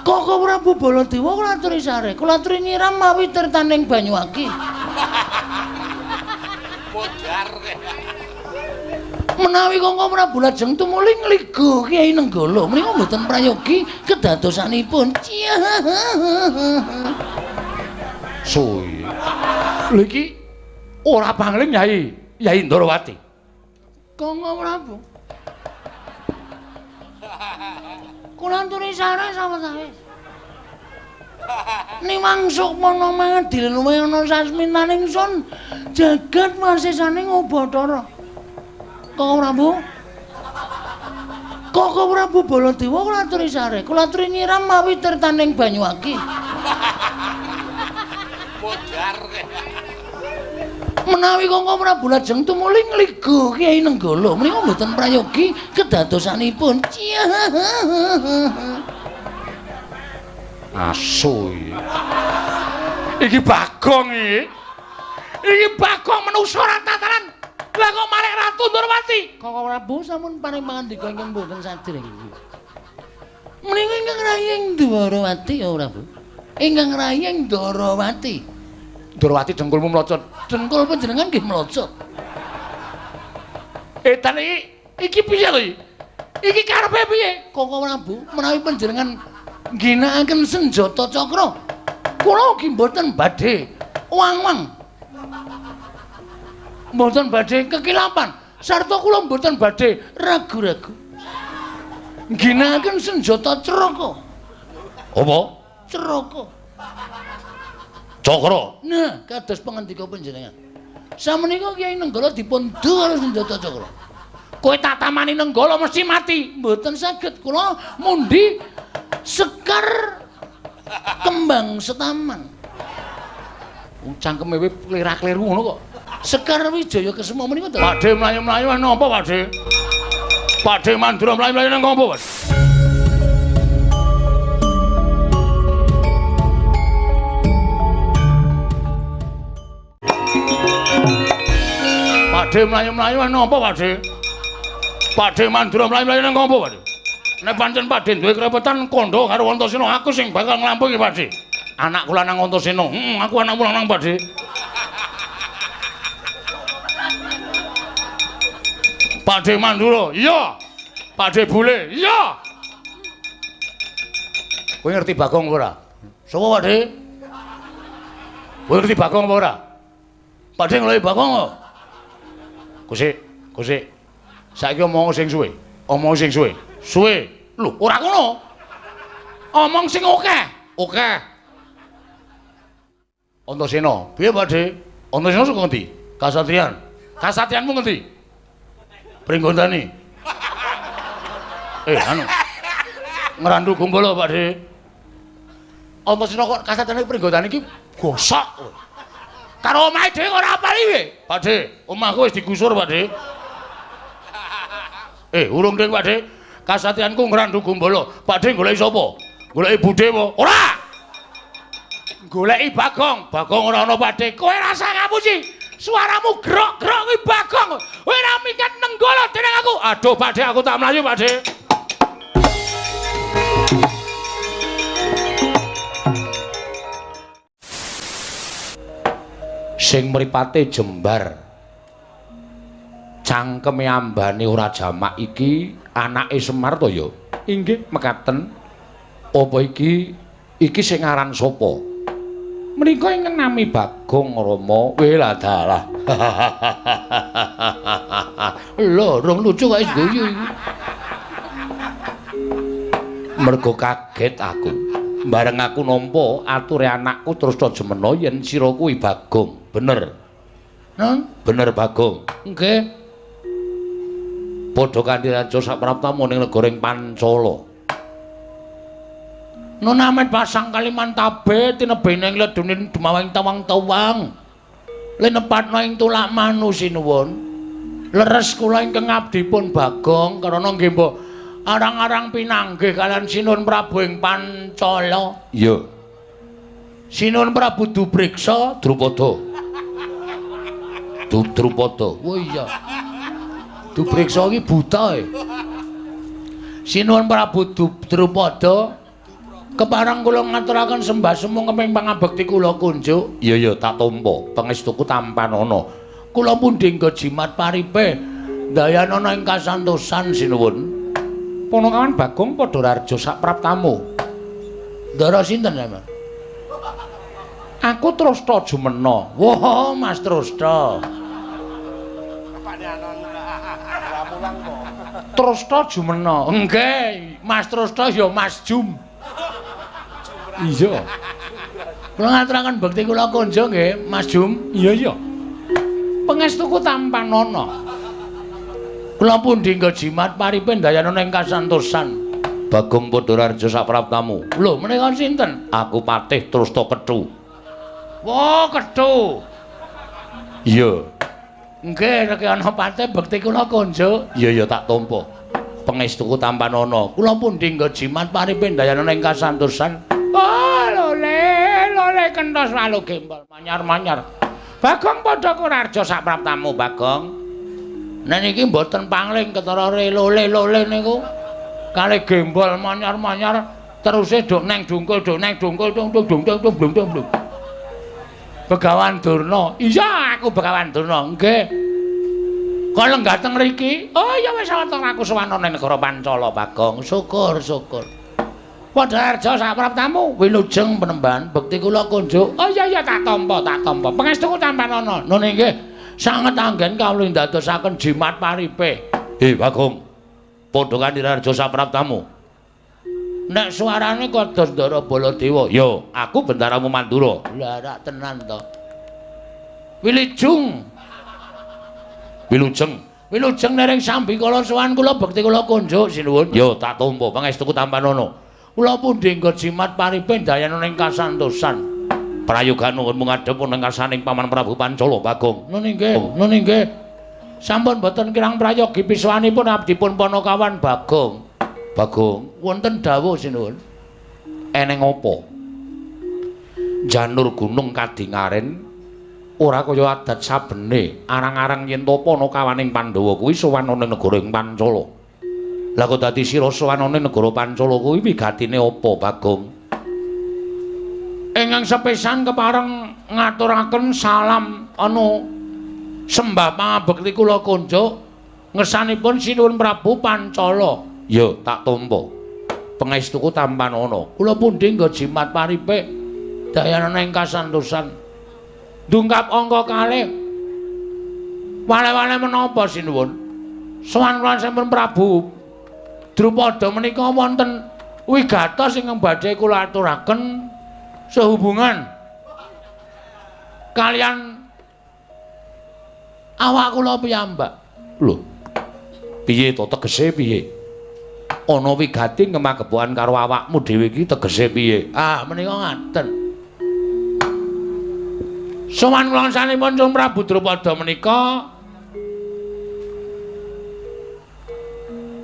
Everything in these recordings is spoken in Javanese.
Koko Prabu Baladewa kula aturi sare, kula aturi nyiram mawi tirtaning Banyuwangi. Modar. Menawi Koko Prabu lajeng tumuli ngligo Kyai Nenggala menika mboten prayogi kedadosanipun. Suwi. Lho iki ora pangling Nyai Ndrawati. Koko Prabu. Kula aturi sare sawetawis. Niwangsuk mana mangadil luwih ana sasmitaning sun jagat masisane Bathara. Koko Prabu. Koko Prabu Baladewa kula aturi sare, kula aturi nyiram mawi tirtaning Banyuwangi. Modar. Menawi Koko Prabu lajeng tumuli ngligo Kyai Nenggala menika mboten prayogi kedadosanipun. Asu iki Bagong iki. Iki Bagong menungso ra tataran. Lah kok malih Ratu Ndrawati. Koko Prabu sampun paring pangandika ingkang mboten sadring. Menika ingkang rayeng Ndrawati ya Prabu. Ingkang rayeng Ndrawati. Ndrawati dengkulmu mlocot. Dengkul panjenengan nggih mlocot. Etan iki piye to iki? Iki karepe piye? Koko Prabu menawi panjenengan ngginakaken senjata cakra, kula ugi mboten badhe wang-wang. Mboten badhe kekilapan, sarta kula mboten badhe ragu-ragu. Ngginakaken senjata ceraka. Apa? Ceraka. Cakra. Nah, kados pangandika panjenengan. Sameneika Kyai Nenggala dipun du karo senjata cakra. Kowe tatamani Nenggala mesti mati. Mboten saged kula mundi Sekar Kembang Setaman. Cangkeme klira-kliru ngono kok. Sekar Wijaya Kesema menika to. Pakde mlayu-mlayu napa, Pakde? Pakde Mandura mlayu-mlayu nang ngopo, Pak? Pakde mlayu-mlayu napa, Pakde? Pakde Mandura mlayu-mlayu nang ngopo, Pakde? Nek pancen Pakde duwe kerepetan kandha karo Antasena, aku sing bakal nglampahi, Pakde. Anak kula nang Antasena. Aku anak kula nang Pakde. Pakde Mandura, iya. Pakde Bule, iya. Kowe ngerti Bagong apa ora? Sapa, Pakde? Kowe ngerti Bagong apa ora? Pakde ngelohi Bagong kok. Kusik. Saiki omong sing suwe. Omong sing suwe. Suwe. Lho, ora ngono. Omong sing akeh. Akeh. Antasena, piye, Pakde? Antasena saka ngendi? Kasatriyan. Kasatriyanmu ngendi? Pringgondani. Anu. Ngrandu Gumbala, Pakde. Antasena kok kasatriyane Pringgondani iki gosok. Karo omahe dhewe ora apal iki, Pakde. Omahku wis digusur, Pakde. Urung ding, Pakde. Kasatriyanku ngrandu Gumbala. Pakde goleki sapa? Goleki Budhe apa? Ora. Goleki Bagong. Bagong ora ana, Pakde. Kowe rasa ngapusi. Suaramu grok-grok kuwi Bagong. Kowe ora minggat Nenggala dening aku. Aduh, Pakde, aku tak mlayu, Pakde. Sing mripate jembar. Cangkeme ambane ora jamak iki anake Semar to ya? Inggih mekaten. Apa iki sing aran sapa? Menika ingkang nami Bagong Rama. Lah dalah. Lho, rong lucu kok guyu iki. Mergo kaget aku. Bareng aku nampa ature anakku terus to jemena yen sira kuwi Bagong. Bener. Nang? Bener Bagong. Nggih. Padha kanthi raja sapraptamu ning negoring Pancala. Nona amet pasang Kalimantabe tinebene ngledunin dumawing tawang-tawang. Linepatna ing tulak manu sinuwun. Leres kula ingkang ngabdipun Bagong karana nggih mbok arang-arang pinanggih kalian Sinuwun Prabu ing Pancala. Iya. Sinuwun Prabu Dubriksa Drupada. Drupada. Oh iya. Dubriksa iki buta. Sinuwun Prabu Drupada Keparang kula ngaturaken sembah semu keping pangabekti kula kunjuk. Iya tak tampa, pangestuku tampan ana. Kula pundhi nggo jimat paripe dayanana ing kasantosan sinuwun. Ponokawan Bagong padha raja sak praptamu. Ndara sinten sampean? Aku Trasta Jumena. Wah, Mas Trasta. Trasta Jumena. Nggih, Mas Trasta ya Mas Jum. Iya. Kula ngaturaken bekti kula konjo nggih, Mas Jum. Iya. Pangestuku tampan ana. Kula pundhi nggo jimat paripe dayanana ing kasantosan. Bagong Padhararja sapraptamu. Lho, menika sinten? Aku Patih Trasta Kethu. Wah, Kethu. Iya. Nggih, nek ana patih bekti kula konjo. Iya tak tampa. Pangestuku tampan ana. Kula pundhi nggo jimat paripe dayanana ing kasantosan. Oh, lole kenthos lalu gembol manyar-manyar. Bagong padha kurarja sak praptamu, Bagong. Nek niki mboten pangling ketara lole niku. Kalih gembol manyar-manyar teruse duk neng dungkul tung. Begawan Durna. Iya, aku Begawan Durna. Nggih. Kok lenggah teng mriki? Oh, ya wis wonten aku sowan nang negara Pancala, Bagong. Syukur. Padharja sapraptamu wilujeng penemban bekti kula kunjuk. Oh iya tak tampa. Pangestuku tampan ana. Nune nggih sanget anggen kawula ndadosaken jimat paripe. Bagong. Padha kandirarja sapraptamu. Nek suarane kados Ndara Baladewa, ya aku bendaramu Mandura. Lah rak tenan to. Wilujeng nering sambi kala sowan kula bekti kula kunjuk sinuwun. Ya tak tampa pangestuku tampan ana. Kula pundhi nggo jimat paripe dayanana ing kasantosan. Prayogan nuwun ngadhep ing karsaning Paman Prabu Pancala Bagong. Nune nggih. Sampun boten kirang prayogi piswanipun abdipun Ponokawan Bagong. Bagong, wonten dawuh sinuwun. Eneng apa? Janur gunung kadingaren ora kaya adat sabene arang-arang yen to Ponokawaning Pandhawa kuwi sowan ana negara ing Pancala. Lah kok dadi sira sowanane negara Pancala kuwi wigatine apa, Bagong? Ingkang sepisan kepareng ngaturaken salam sembah pangabekti kula kunjuk ngersanipun sinuwun Prabu Pancala. Ya, tak tampa. Pangestuku tampan ana. Kula pundhi nggo jimat paripe dayanana ing kasantosan. Ndungkap angka kalih. Wale-wale menapa sinuwun? Sowan kula sampun Prabu Drupada menika wonten wigatos ingkang badhe kula aturaken sehubungan kalian awak kula piyambak. Lho. Piye to tegese piye? Ana wigati ngemagepokan karo awakmu dhewe iki tegese piye? Ah, menika ngaten. Sowan kula sanipun Cung Prabu Drupada menika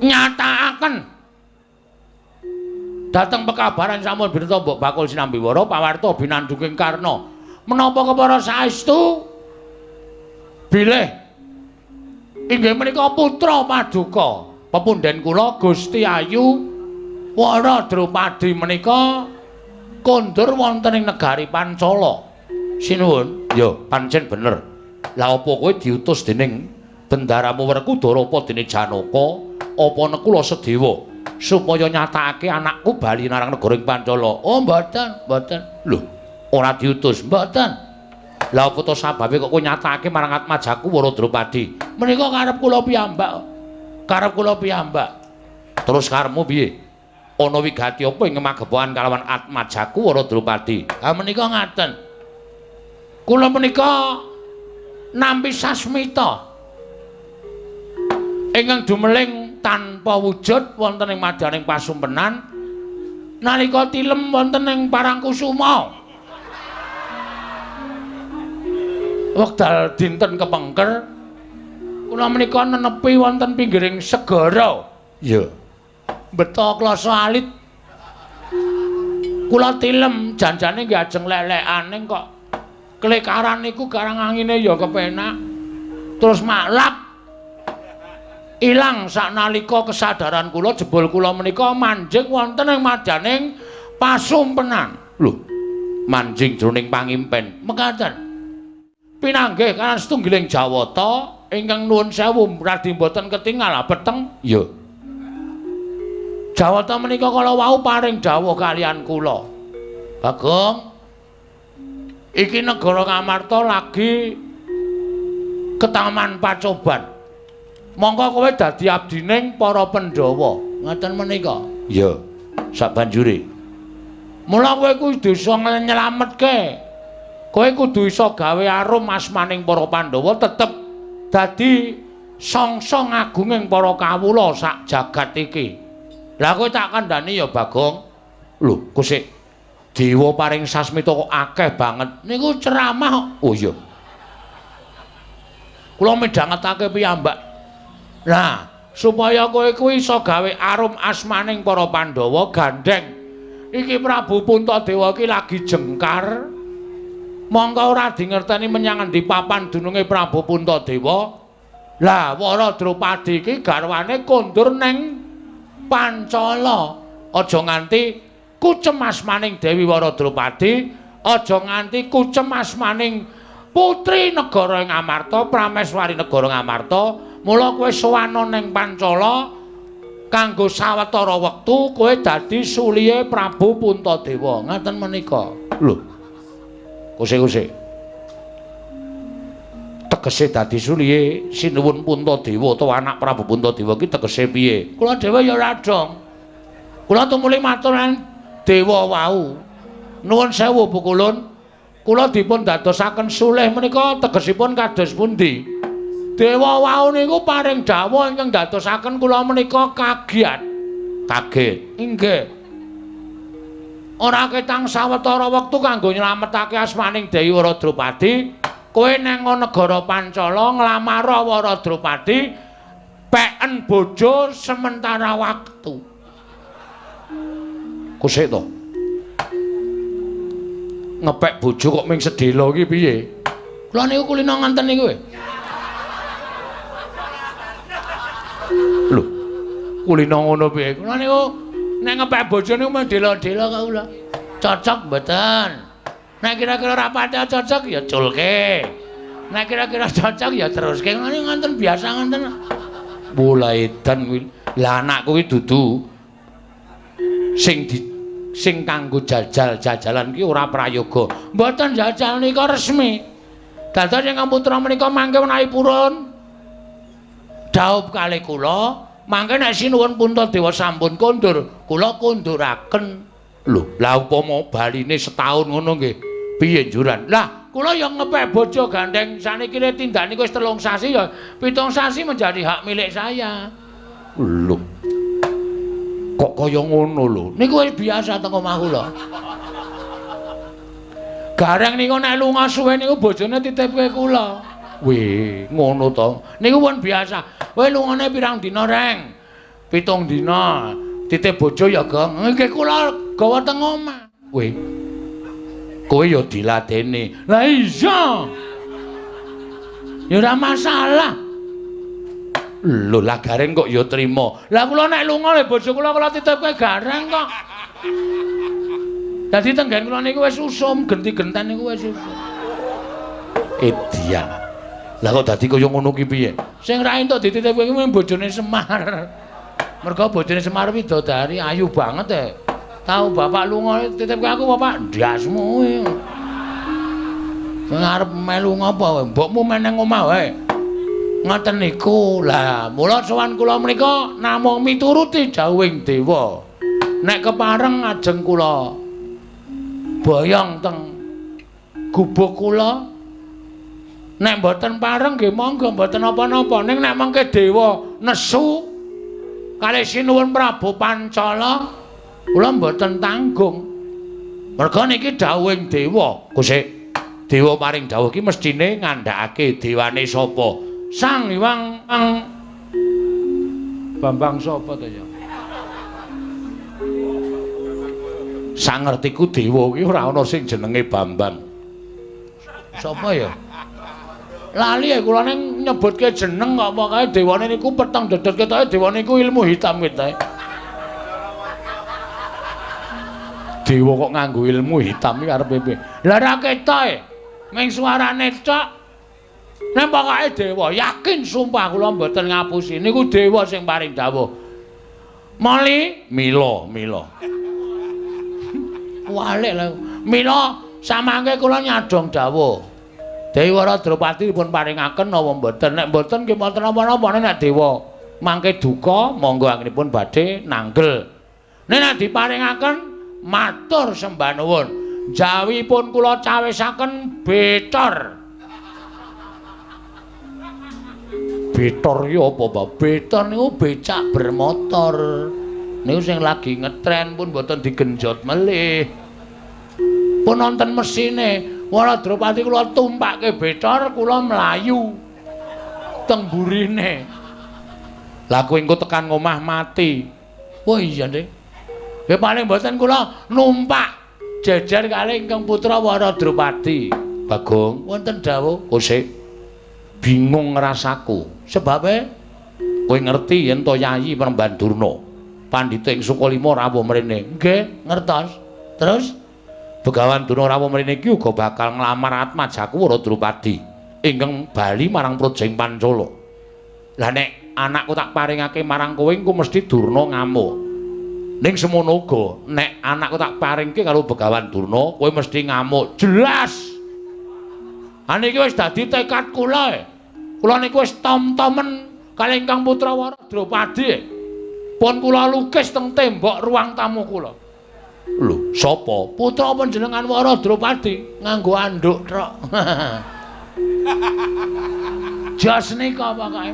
nyatakaken dhateng pekabaran sampun birta Mbok Bakul Sinambiwara pawarta binandhunging Karna menapa kepara saestu bilih inggih menika putra paduka pepundhen kula Gusti Ayu Wara Drupadi menika kondur wonten ing negari Pancala. Sinuwun, ya pancen bener. Lah apa kowe diutus dening bendaramu Werkudara apa dene Janaka? Apa nekula sedewa supaya nyatakake anakku bali narang negara ing Pancala? Oh, mboten. Lho, ora diutus, mboten. Lah apa to sababe kok kowe nyatakake marang Atmajaku Wara Drupadi? Menika karep kula piyambak. Terus karepmu piye? Ana wigati apa ing magepokan kalawan Atmajaku Wara Drupadi? Ha menika ngaten. Kula menika nampi sasmita ingkang dumeling tanpa wujud wonten ing madyaning pasumpenan nalika tilem wonten ing Parangkusuma. Wekdal dinten kepengker kula menika nenepi wonten pinggiring segara. Ya. Beta klasa alit. Kula tilem janjane nggih ajeng lelekan kok klekaran niku garang angine ya kepenak. Terus maklap ilang saknalika kesadaran kula jebul kula menika manjing wonten ing madyaning pasumpenan. Lho, manjing jroning pangimpen. Mekaten. Pinanggih kanan setunggiling Jawata ingkang nuwun sewu radi boten ketingal peteng. Ya. Jawata menika kala wau paring dawuh kalian kula. Bagong iki negara Ngamarta lagi ketaman pacoban. Monggo kowe dadi abdining para Pandhawa. Ngoten menika. Ya, sabanjure. Mula kowe kudu iso nyelametke. Kowe kudu iso gawe arum asmaning para Pandhawa tetep dadi sangsa ngagunging para kawula sak jagat iki. Lah kowe tak kandhani ya Bagong. Lho, kusik dewa paring sasmita kok akeh banget. Niku ceramah. Oh iya. Kula midhangetake piyambak. Nah, supaya kowe kuwi iso gawe arum asmaning para Pandhawa gandeng. Iki Prabu Puntadewa iki lagi jengkar. Mongko ora dingerteni menyang endi papan dununge Prabu Puntadewa. Lah, Wara Drupadi iki garwane kondur ning Pancala. Aja nganti kucem asmaning Dewi Wara Drupadi, aja nganti kucem asmaning putri negara Ngamarta, prameswari negara Ngamarta. Mula kowe sowana ning Pancala kanggo sawetara wektu kowe dadi sulihe Prabu Puntadewa. Ngaten menika. Lho. Kusik-kusik. Tegese dadi sulihe Sinuwun Puntadewa utawa anak Prabu Puntadewa iki tegese piye? Kula dhewe ya ora dong. Kula tumuli matur dewa wau. Nuwun sewu Bu Kulun. Kula dipun dadosaken sulih menika tegesipun kados pundi? Dewa wau niku paring dawuh ingkang dadosaken kula menika kagiat. Kaget. Inggih. Ora ketang sawetara wektu kanggo nyelametake asmaning Dewi Wara Drupadi, kowe nang negara Pancala nglamar Wara Drupadi peken bojo sementara waktu. Kusik to. Ngepek bojo kok ming sedhela iki piye? Kula niku kulina nganten niku. Lho, kulina ngono piye? Kula niku nek ngepek bojo niku mung dela-dela kok kula. Cocok mboten? Nek kira-kira ora patek cocok ya culke. Nek kira-kira cocok ya teruske. Kula niku nganten biasa nganten. Mulai edan kuwi. Lah anakku kuwi dudu sing kanggo jajal-jajalan ki ora prayoga. Mboten jajal nika resmi. Dados ingkang putra menika mangke menawi purun dhaup kalih kula, mangke nek Sinuwun Puntadewa sampun kondur, kula konduraken. Lho, la upama baline setahun ngono nggih. Piye njuran? Lah, kula ya ngepek bojo gandeng saniki tindak niku wis 3 sasi ya 7 sasi menjadi hak milik saya. Lho. Kok kaya ngono lho. Niku wis biasa teng omah kula. Gareng niku nek lunga suwe niku bojone titipke kula. Weh, ngono to. Niku pun biasa. Kowe lungane pirang dina, Reng? 7 dina. Titip bojo ya, Gong. Iki kula gawa teng omah. Weh. Kowe ya diladeni. Lah iya. Ya ora masalah. Lho lah Gareng kok ya trima. Lah kula nek lunga le bojo kula titipke Gareng kok. Dadi tenggen kula niku wis usum, genti-genten niku wis usum. Edian. Lah kok dadi kaya ngono ki piye? Sing ra entuk dititipke kuwi bojone Semar. Mergo bojone Semar widodari ayu banget e. Tahu bapak lunga titipke aku bapak ndasmu kuwi. Sing arep melu ngapa wae? Mbokmu meneng omah wae. Ngoten niku. Lah, mula sowan kula menika namung mituruti dawuhing dewa. Nek kepareng ajeng kula boyong teng gubuk kula. Nek mboten pareng nggih monggo mboten apa-napa. Ning nek mengke dewa nesu kalih Sinuwun Prabu Pancala, kula mboten tanggung. Merga niki dawuhing dewa. Kusik. Dewa paring dawuh iki mestine ngandhakake dewane sapa? Sang Hyang Bambang sapa to ya? Sang ngertiku dewa iki ora ana sing jenenge Bambang. Sapa ya? Lali kula ning nyebutke jeneng kok pokoke dewane niku peteng dedet ketoke dewane niku ilmu hitam ketoke. dewa kok nganggo ilmu hitam iki karepe piye? Lah ra ketoke. Ming suarane tok. Nek pokoke dewa, yakin sumpah kula mboten ngapusi. Niku dewa sing paring dawuh. Mali, Mila. Walik lho. Mila samangke kula nyadong dawuh. Dewi Waradropati dipun paringaken napa mboten? Nek mboten nggih mboten napa-napa nek dewa mangke duka monggo anggenipun badhe nanggel. Nek diparingaken matur sembah nuwun. Jawipun kula cawisaken Betor. Betor iki apa, Mbak? Betor niku becak bermotor. Niku sing lagi ngetren pun mboten digenjot melih. Pun wonten mesine. Waradropati kula tumpake betor, kula mlayu teng burine. Lah kowe engko tekan ngomah mati. Oh iya, Ndek. Ya paling mboten kula numpak jejer kalih ingkang putra Waradropati. Bagong, wonten dawuh, "Kosik, bingung ngrasaku." Sebabe kowe ngerti yen to Yayi Peremban Durna, pandhita ing Sukalima rawuh mrene. Nggih, ngertos. Terus Begawan Durna rawuh mrene iki uga bakal nglamar Atmajaku Waradropati ingkang bali marang Projeng Pancala. Lah nek anakku tak paringake marang kowe engko mesti Durna ngamuk. Ning semono uga nek anakku tak paringke karo Begawan Durna kowe mesti ngamuk. Jelas. Aniki wis dadi tekad kula. Kula niku wis tom-tomen kalih ingkang putra Waradropati. Pun kula lukis teng tembok ruang tamu kula. Lho, sapa? Putra panjenengan Waradropati nganggo anduk tok. Jas nika pokoke.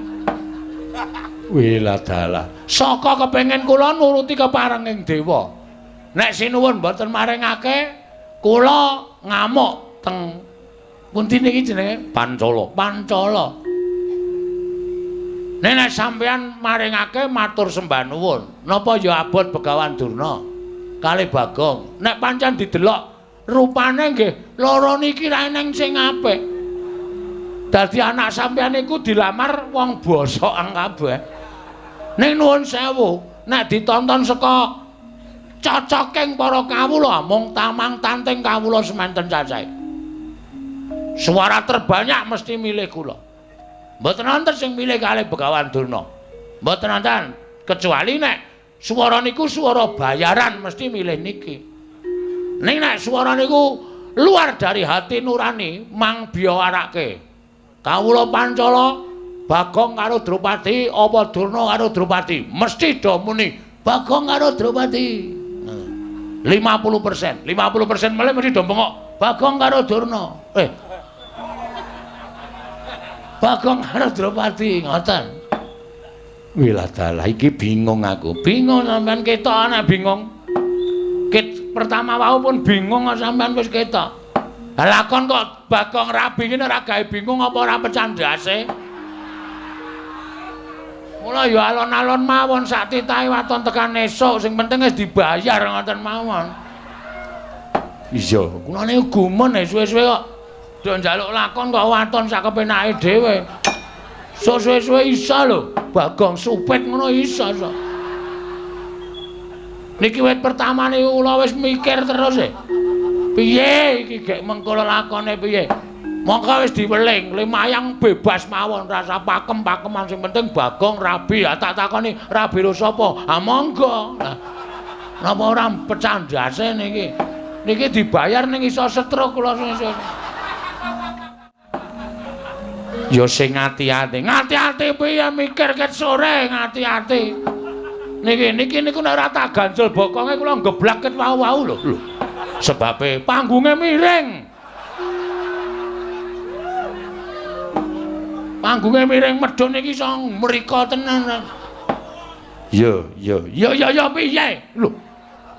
Wiladalah. Saka kepengin kula nuruti keparenging dewa. Nek sinuwun mboten maringake, kula ngamuk teng pundi niki jenenge? Pancala. Nek sampeyan maringake matur sembah nuwun. Napa ya abot Begawan Durna? Kalih Bagong, nek pancen didelok rupane nggih loro niki ra eneng sing apik. Dadi anak sampeyan niku dilamar wong bosokan kabeh. Ning nuwun sewu, nek ditonton saka cocoking para kawula mung tamang tanting kawula semanten cacahe. Suara terbanyak mesti milih kula. Mboten wonten sing milih kalih Begawan Durna. Mboten wonten kecuali nek swara niku swara bayaran mesti milih niki. Ning nek swara niku luar dari hati nurani mang biawarake. Kawula Pancala Bagong karo Dropati apa Durna karo Dropati mesti do muni Bagong karo Dropati. 50%. 50% melih mesti do bengok Bagong karo Durna. Bagong karo Dropati ngoten. Wiladalah iki bingung aku. Bingung sampean ketok ana bingung. Pertama wau pun bingung sampean wis ketok. Lah lakon kok Bagong rabi ngene ora gawe bingung apa ora pecandhase. Mula ya alon-alon mawon sak titahe waton tekan esuk sing penting wis dibayar ngoten mawon. Iya, kula niku gumun suwe-suwe kok do njaluk lakon kok waton sak kepenake dhewe. So suwe-suwe isa lho. Bagong supet ngono isa. Niki wit pertama niku kula wis mikir terus e. Piye iki gek mengko lakone piye? Mongko wis diweling, lumayan bebas mawon rasa pakem-pakeman sing penting Bagong rabi. Tak takoni rabi lho sapa? Ha monggo. Lah napa ora pecandhase niki? Niki dibayar ning iso setruk kula sesuk. Ya sing ati-ati. Ngati-ati piye mikir ket sore ngati-ati. Niki niku nek ora tak ganjel bokonge kula geblak ket wau-wau lho. Sebabe panggunge miring. Panggunge miring medhun iki iso mriko tenan. Ya piye? Lho.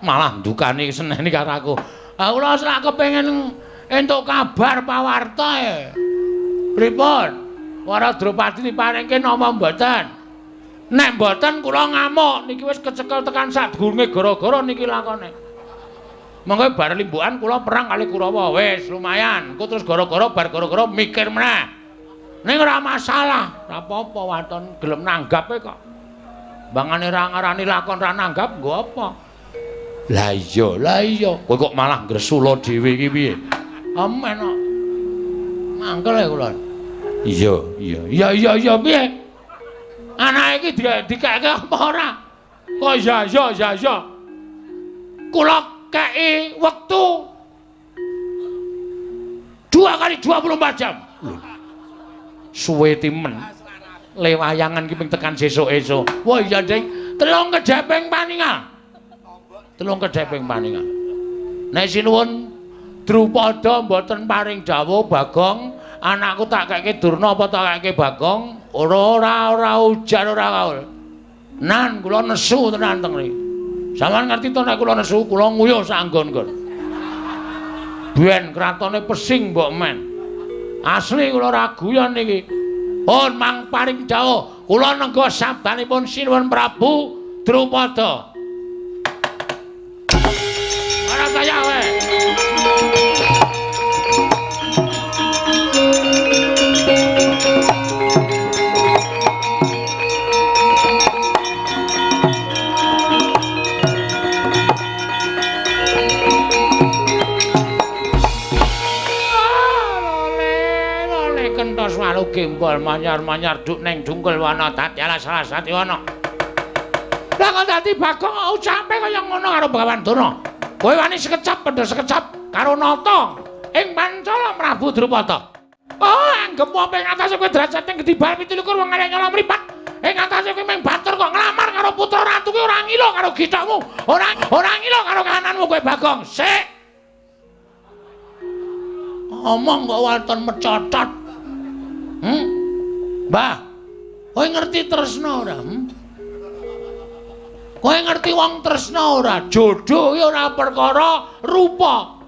Malah ndukani seneni karo aku. Ah kula sak kepengin entuk kabar pawarta e. Pripun? Waradropati diparingke napa mboten? Nek mboten kula ngamuk niki wis kecekel tekan sadurunge gara-gara niki lakone. Monggo bar limbukan kula perang kali Kurawa wis lumayan. Engko terus gara-gara bar gara-gara mikir meneh. Ning ora masalah, ora apa-apa waton gelem nanggape kok. Bangane ra ngarani lakon ra nanggap nggo apa? Lah iya. Kowe kok malah gresula dhewe iki piye? Amen kok. Mangkel ya kula. Iya piye? Anake iki dikeke apa ora? Kok iya. Kula kei wektu 2 kali 24 jam. Suwe timen. Le wayangan ki ping tekan sesuk-esuk. Wah iya, Ding. 3 kedheping paningal. 3 kedheping paningal. Nek sinuwun Drupada mboten paring dawuh Bagong, anakku tak keke Durna apa tak keke Bagong? Ora ujar ora kaul. Nan kula nesu tenan teng mriki. Sampeyan ngerti to nek kula nesu, kula nguyuh sak nggon-nggon. Ben kratone pesing mbok men. Asli kula ora guyon niki. Pun mang paring dawuh, kula nengga sabdanipun Sinuwun Prabu Drupada. Ora kaya wae. Kentos walu gembol manyar-manyar duk neng dungkul wana dadi ala salah sati wana. Lah kok dadi Bagong ucape kaya ngono karo Bagawan Durna. Kowe wani sekecap padha sekecap karo nata ing Pancala Prabu Drupada. Oh, anggep apa ing atase kowe derajate gedibal 17 wong arek nyala mripat. Ing atase kowe mung batur kok nglamar karo putra ratu ki ora ngilo karo githokmu. Ora ngilo karo kahananmu kowe Bagong. Sik. Omong kok wonten mecotot. Mbah, kowe ngerti tresna ora? Kowe ngerti wong tresna ora? Jodoh ki ora perkara rupa.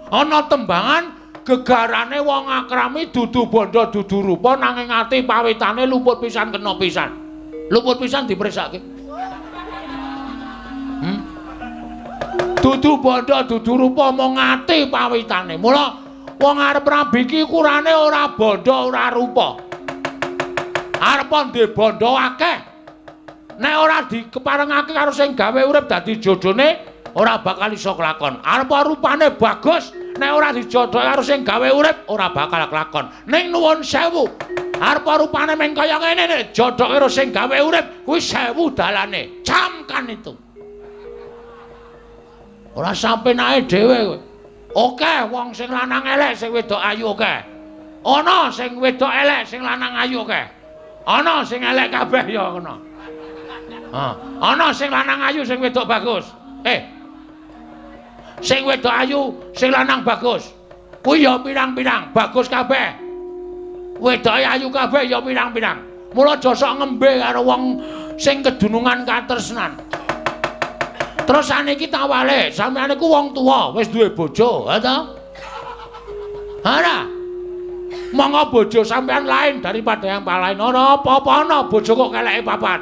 Ana tembangan gegarane wong akrami dudu bondo dudu rupa nanging ati pawitane luput pisan kena pisan. Luput pisan dipresake. Dudu bondo dudu rupa mung ati pawitane. Mula wong arep rabi ki ukurane ora bondo ora rupa. Arep ndhe bondo akeh. Nek ora dikeparengake karo sing gawe urip dadi jodhone ora bakal iso kelakon. Arep rupane bagus, nek ora dijodohi karo sing gawe urip ora bakal kelakon. Ning nuwun sewu, arep rupane meng kaya ngene nek jodhoke karo sing gawe urip kuwi 1000 dalane. Camkan itu. Ora sampe nae dhewe kowe. Oke, wong sing lanang elek, sing wedok ayu oke. Ana sing wedok elek, sing lanang ayu oke. Ana sing elek kabeh ya ngono. Ana sing lanang ayu, sing wedok bagus. Sing wedok ayu, sing lanang bagus. Kuwi ya pirang-pirang, bagus kabeh. Wedoke ayu kabeh ya pirang-pirang. Mula aja sok ngembe karo wong sing kedunungan katresnan. Terus saniki tak wale, sampeyan iku wong tuwa, wis duwe bojo, ha ta? Ora. Monggo bojo sampeyan lain daripada yang lain. Ora apa-apa ana bojo kok keleke papat.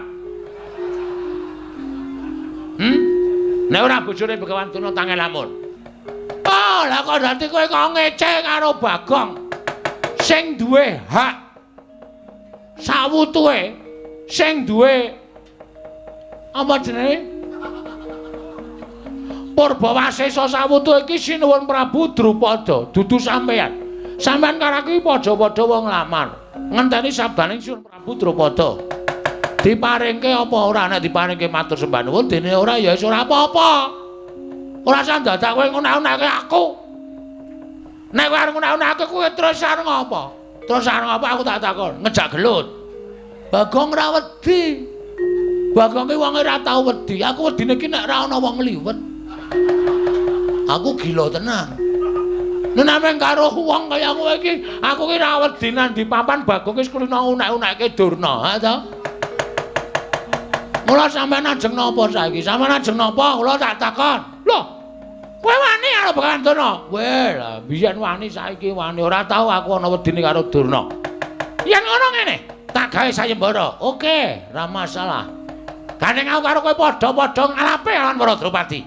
Nek ora bojone Bagawan Durna tangel lamun. Oh, lah kok dadi kowe kok ngece karo Bagong. Sing duwe hak sawutuhe, sing duwe apa jenenge? Purbawasesa sawutu iki Sinuwun Prabu Drupada, dudu sampeyan. Sampeyan karo iki padha-padha wong lamar. Ngenteni sabdaning Sinuwun Prabu Drupada. Diparingke apa ora nek diparingke matur sembah nuwun dene ora ya wis ora apa-apa. Ora usah dadak kowe ngunek-unekke aku. Nek kowe arep ngunek-unekke kowe terus arep ngopo? Terus arep ngopo aku tak takon, ngejak gelut. Bagong ora wedi. Bagong ki wong ora tau wedi. Aku wedine ki nek ora ana wong liwet. Aku gila tenan. Nek nameng karo wong kaya kowe iki, aku ki ra wedi nang di papan Bagong wis kulino unek-unekke Durna, ha to? Mula sampeyan ajeng napa saiki? Sampeyan ajeng napa? Kula tak takon. Loh, kowe wani karo Bagawan Durna? Weh, lah biyen wani saiki wani ora tau aku ana wedine karo Durna. Yen ngono ngene, tak gawe sayembara. Oke, ra masalah. Gandeng aku karo kowe padha-padha ngalape lawan para Drupadi.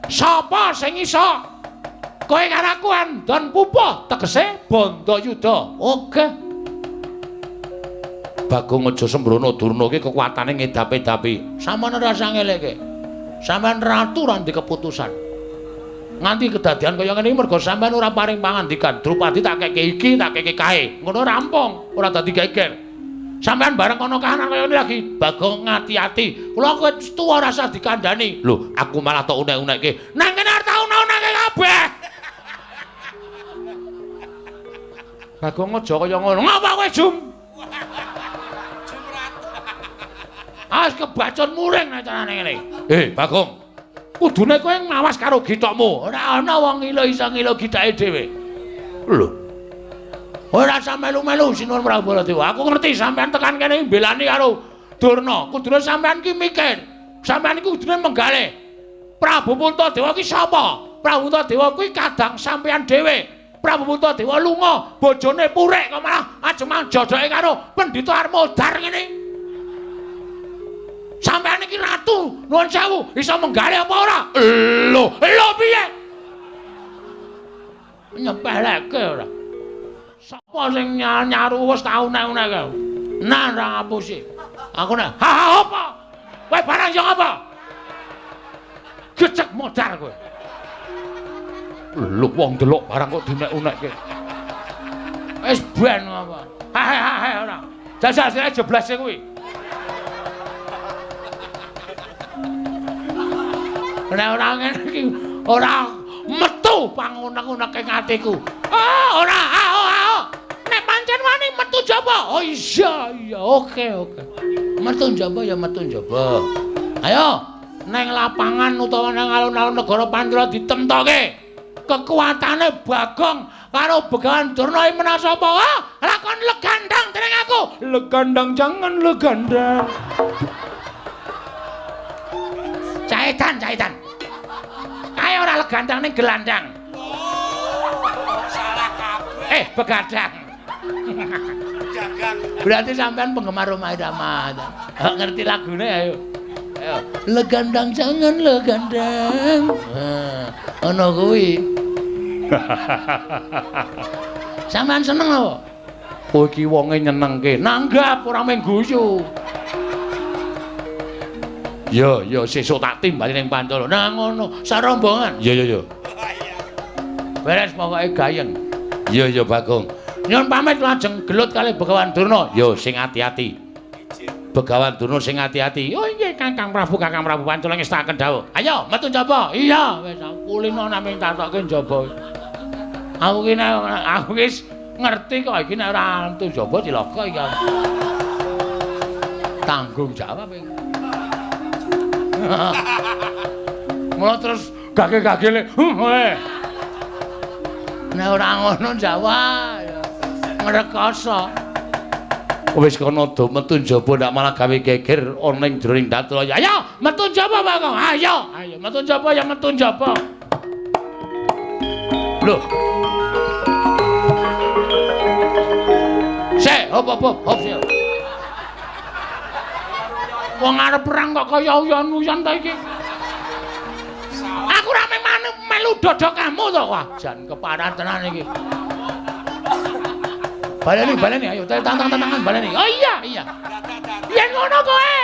Sapa sing iso kowe karo aku andon pupuh tegese Bandayuda. Oke. Bagong aja sembrono Durna ki kekuatane ngedap-edapi. Sampeyan ora usah ngelekke. Sampeyan ratu ora ndek keputusan. Nganti kedadian kaya ngene mergo sampeyan ora paring pangandikan. Drupadi tak keke iki, tak keke kae. Ngono rampung, ora dadi geger. Sampeyan bareng kono kahanan kaya ngene lagi, Bagong ngati-ati. Kula kowe tuwa rasa dikandani. Lho, aku malah tok unek-unekke. Nang kene arep tak unek-unekke kabeh. Bagong aja kaya ngono. Ngapa kowe, Jum? As kebacon muring nek carane ngene. Bagong. Kudune kowe ngawas karo githokmu. Ora ana wong ngilo iso ngilo githake dhewe. Lho. Ora usah melu-melu Sinuwun Prabu Baladewa. Aku ngerti sampean tekan kene mbelani karo Durna. Kudune sampean ki mikir. Sampean iki kudune menggalih. Prabu Puntadewa ki sapa? Prabu Puntadewa kuwi kadang sampean dhewe. Prabu Puntadewa lunga, bojone purik kok malah ajeng jodoke karo Pendhita Armodar ngene. Sampeyan iki ratu, nuwun sewu, iso menggalih apa ora? Lho piye? Nyepelekke ora. Sapa sing nyaru wis tau nek-nek. Nah, ra ngapusi. Aku nek, "Ha apa? Kowe barang yo apa?" Gecek modar kowe. Lho wong delok barang kok dinek-unekke. Wis ben apa? Ha ora. Jajal sire jeblase kuwi. Nek ora ngene iki ora metu pangunek-uneke atiku. Ora. Nek pancen wani metu jaba. Oh iya, oke. Metu jaba ya metu jaba. Ayo, neng lapangan utawa nang alun-alun negara Pandura ditemtoke. Kekuatane Bagong karo Begawan Durna iki menawa sapa? Lakon legandang dening aku. Legandang jangan legandang. Caetan. Ayo ora legandang ning gelandang. Salah kabeh. Begadang. Jagang. Berarti sampean penggemar Rhoma Irama. Ngerti lagune ayo. Legandang jangan legandang. Ono kuwi. Sampean seneng apa? Kowe iki wonge nyenengke. Nanggap ora mung guyu. Yo, sesuk tak timbali ning Pancala. Nah ngono, sarombongan. Yo. Beres pokoke gayeng. Yo Bagong. Nyuwun pamit lajeng gelut kalih Begawan Durna. Yo sing ati-ati. Begawan Durna sing ati-ati. Oh nggih Kakang Prabu Pancala ngestakaken dawuh. Ayo metu njaba. Iya, wis kulino naming tatokke njaba. Aku wis ngerti kok iki nek ora metu njaba cilaka iki. Tanggung jawab iki. Mula terus gage-gagele. Nek ora ngono Jawa ya ngrekoso. Wis kono do metu njaba ndak malah gawe geger ana ning jroning datul. Ayo metu njaba Bagong. Ayo metu njaba ya metu njaba. Lho. Hop sik. Wong arep perang kok kaya uyon-uyon ta iki. Aku ra melu dodokamu to. Wah, jan keparan tenan iki. Baleni ayo tantang-tantangan baleni. Oh iya. Yen ngono kowe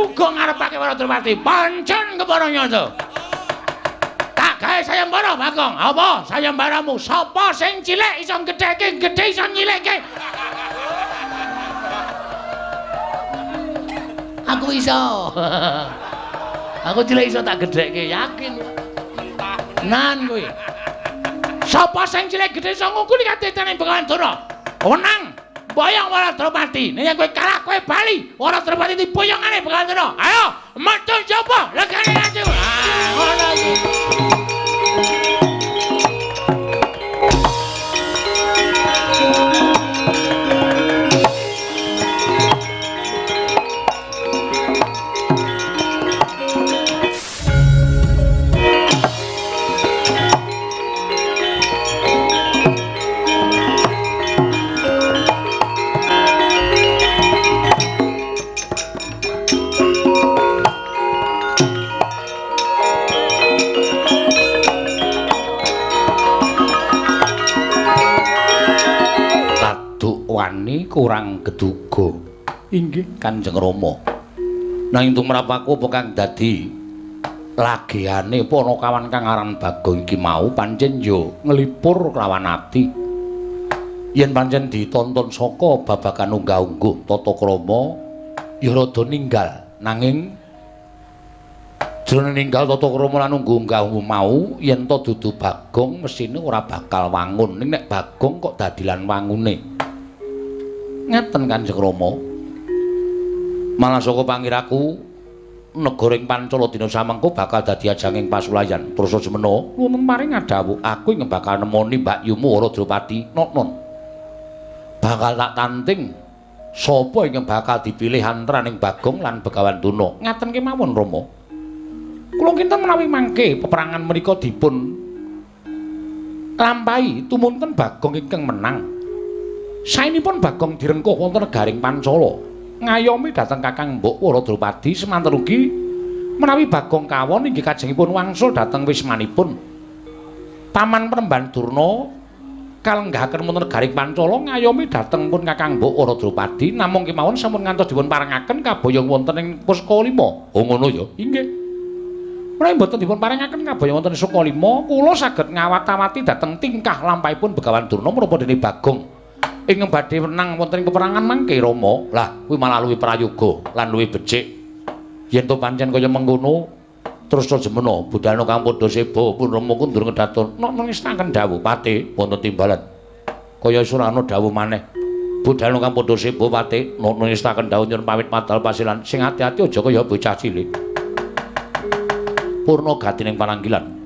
uga ngarepake Waradrowati pancen kepara nyasa. Tak gawe sayembara Bagong. Apa sayembaramu? Sapa sing cilik iso gedheke, gedhe iso nyilikke. Aku iso. Aku cilik iso tak gedhekke, yakin. Nan kuwi. Sapa sing cilik gedhe iso ngungkuli kadhetane Begawan Durna? Wenang boyong Waradrowati. Nek kowe kalah kowe bali. Waradrowati diboyongane Begawan Durna. Ayo, metu njaba, legane ati. Ngono iki. Kurang geduga. Inggih Kanjeng Rama. Nanging tumrap aku apa kang dadi lagiane Ponokawan kang aran Bagong iki mau pancen yo nglipur kelawan ati. Yen pancen ditonton saka babagan unggah-ungguh tata krama ya rada ninggal nanging jroning ninggal tata krama lan unggah-ungguh mau yen to dudu Bagong mesine ora bakal wangun. Ning nek Bagong kok dadilan wangune. Ngeten Kanjeng Rama. Malah saka pangiraku negara ing Pancala dina samengko bakal dadi ajanging pasulayan. Terus semeno wonten maring adawuh aku ing bakal nemoni Mbak Yumu Radropati non. Bakal tak tanting sapa ing bakal dipilih antaraning Bagong lan Begawan Tuna. Ngaten kemawon Rama. Kula kinten menawi mangke peperangan menika dipun lampahi tumunten Bagong ingkang menang. Saenipun Bagong direngkuh wonten negaring Pancala. Ngayomi dhateng Kakang Mbok Waradropati semanten ugi menawi Bagong kawon inggih kajengipun wangsul dhateng wismanipun Paman Premban Durna kalenggahaken wonten negaring Pancala ngayomi dhateng pun Kakang Mbok Waradropati namung kemawon sampun ngantos dipun parengaken kaboyong wonten ing Pusaka Lima. Oh ngono ya. Inggih. Menawi mboten dipun parengaken kaboyong wonten Pusaka Lima, kula saged ngawat-awati dhateng tingkah lampahipun Begawan Durna menapa dene Bagong ing badhe menang wonten ing peperangan mangke Rama. Lah kuwi malah luwih prayoga lan luwih becik. Yen to pancen kaya mengkono terus jemena budalna kang padha seba pun Rama kundur ngedaton nok ngestaken dawuh Pati wonten timbalan. Kaya surana dawuh maneh. Budalna kang padha seba Pati nok ngestaken dawuh nyuwun pamit madal pasilan sing ati-ati aja kaya bocah cilik. Purna gatining pananggilan.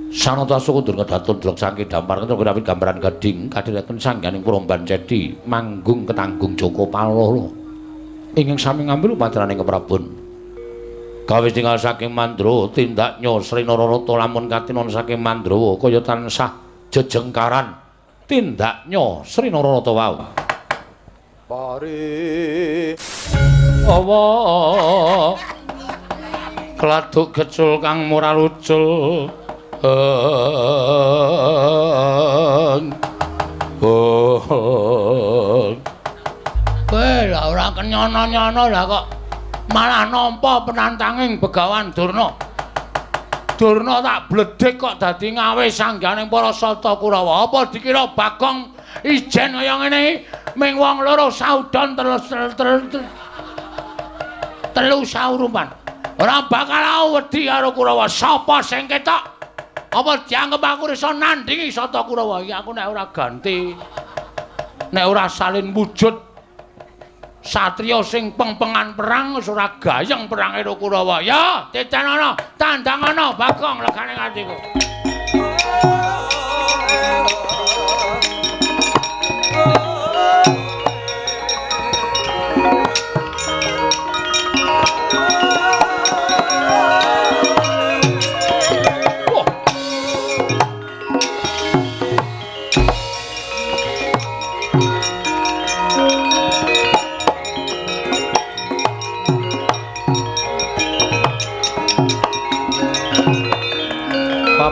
Sanata kundur ngedaton delok sangke dampar kawit gambaran gading kadhiraken sangganing Pramban Cedi manggung ketanggung Joko Palolo ingkang sami ngambil upadraning keprabon kawis tinggal saking Mandra tindaknya Sri Nararata lamun katinon saking Mandrawa kaya tansah jejengkaran tindaknya Sri Nararata wau pari awa kladuk gecul kang moral ucul kowe lha ora kenyono-nyono lah kok malah nampa penantanging Begawan Durna. Durna tak bledhek kok dadi ngawe sangganing para Sata Kurawa. Apa dikira Bagong ijen kaya ngene ming wong loro saudon telu saurupan. Ora bakal wedi karo Kurawa. Sapa sing ketok? Apa dianggep aku iso nandingi Sata Kurawa? Iki aku nek ora ganti, nek ora salin wujud satriya sing pengpengan perang wis ora gayeng perange karo Kurawa. Ya, titenono, tandangono Bagong legane atiku.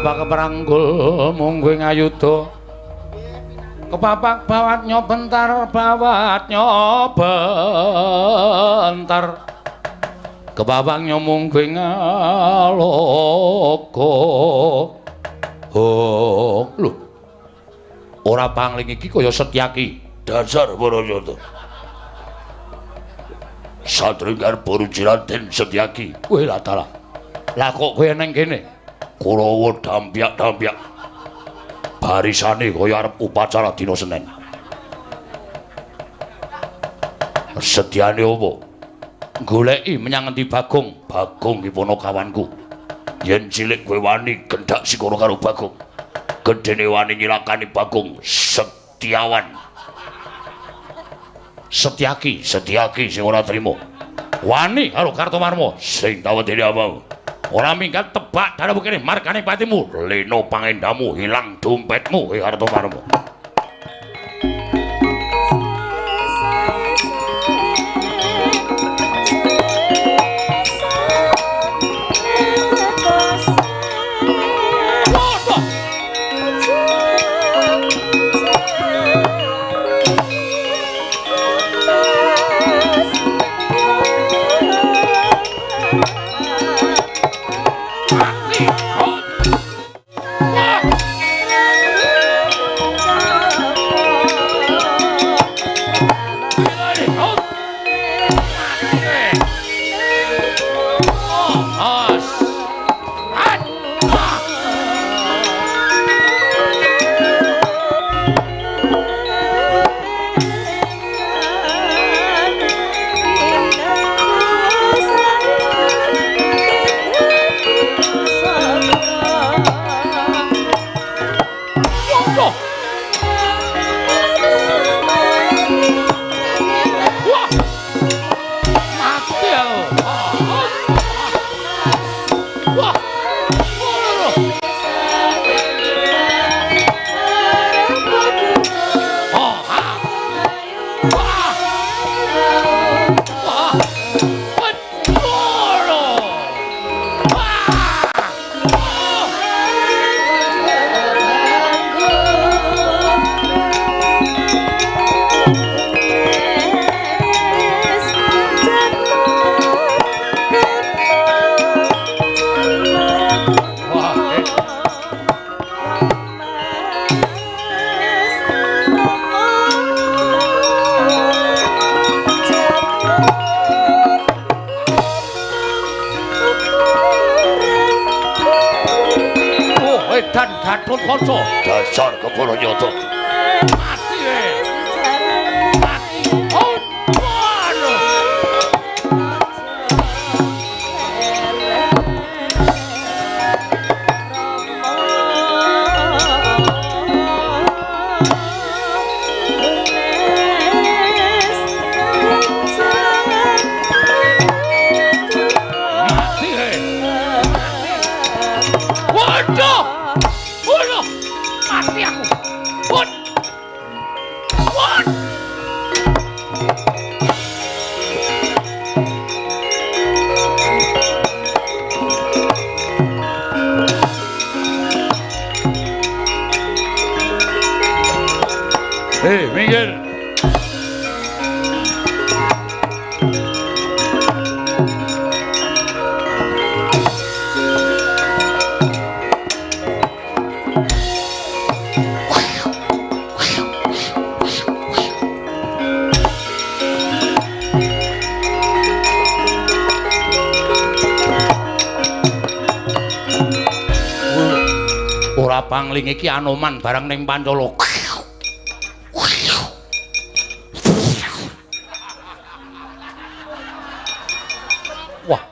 Keperanggul mungguing ayuda kepapak bawat nyobentar kepapak nyomungguing aloka lho ora pangling iki kaya Setyaki dasar Barayata Satringgar Barujiranten Setyaki kowe lah dalah lah kok kowe nang kene Kurawa dampyak-dampyak barisane kaya arep upacara dina Senin. Sedyane apa? Goleki menyang endi Bagong? Bagong iki Ponokawanku. Yen cilik kowe wani kendhak sikara karo Bagong. Gedene wani nyilakani Bagong Setyawan. Setyaki sing ora trima. Wani karo Kartomarma sing tawedene apa? Ora minggat tebak dalam kene margane patimu leno pangendamu hilang dompetmu Kartomarma. dan Gatotkaca. Dasar Keparayata. Mati mati. Oh, waduh. Waduh! Waduh! Mati aku. Wud! Wud! Hei, minggir. Ora pangling iki Anoman barang ning Pancala. Wah,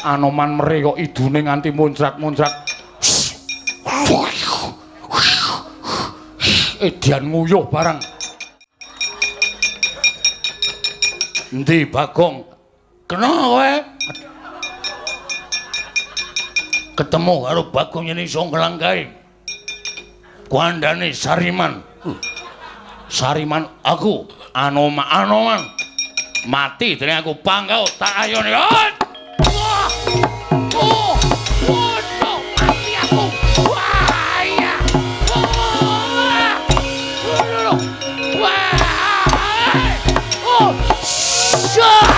Anoman mere kok idune nganti muncrat-muncrat. Edian nguyuh barang. Endi Bagong? Kena kowe? Ketemu karo Bagong yen iso nglangkahi. Kuandane Sariman. Sariman aku Anoman mati dene aku pangkau tak ayone. Wah! Oh! Waduh, mati aku. Wah, iya. Wah! Oh! Syah!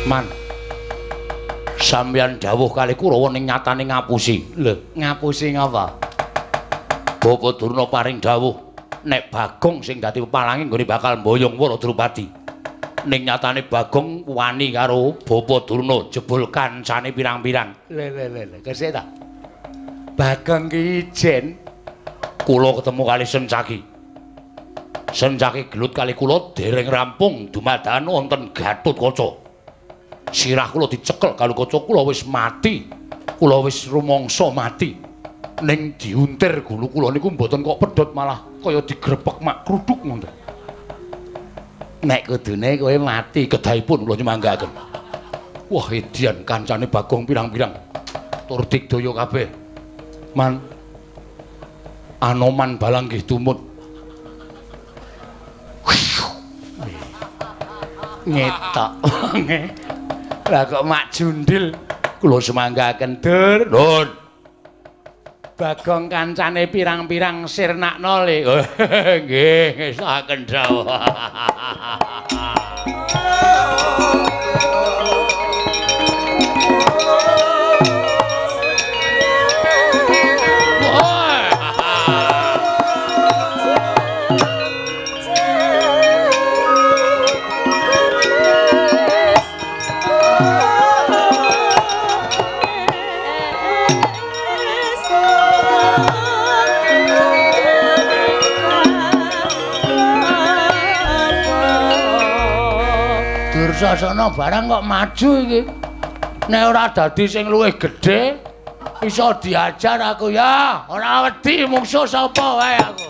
Man, sampeyan dawuh kali Kurawa ning nyatane ngapusi. Lho, ngapusi ngapa? Bapa Durna paring dawuh nek Bagong sing dadi pepalangi nggone bakal mboyong Waradrupadi. Ning nyatane Bagong wani karo Bapa Durna jebul kancane pirang-pirang. Le, kesik ta? Bagong ki ijen kula ketemu kali Sencaki. Sencaki gelut kali kula dereng rampung dumadakan wonten Gatotkaca. Sirah kula dicekel kalau kaca kula wis mati. Kula wis rumangsa mati. Ning diuntir gulu kula niku mboten kok pedhot malah kaya digrepek mak kruduk ngoten. Nek kudune kowe mati kedahipun kula nyemanggaken. Wah, edian kancane Bagong pirang-pirang. Tur digdaya kabeh. Man Anoman balang nggih tumut. Ngetok. Lah kok mak jundil kula semanggaken dur. Nun. Bagong kancane pirang-pirang sirnakno le. Nggih, ngesaken dawuh. Dursasana barang kok maju iki. Nek ora dadi sing luwih gedhe iso diajar aku ya. Ora wedi mungsuh sapa wae aku.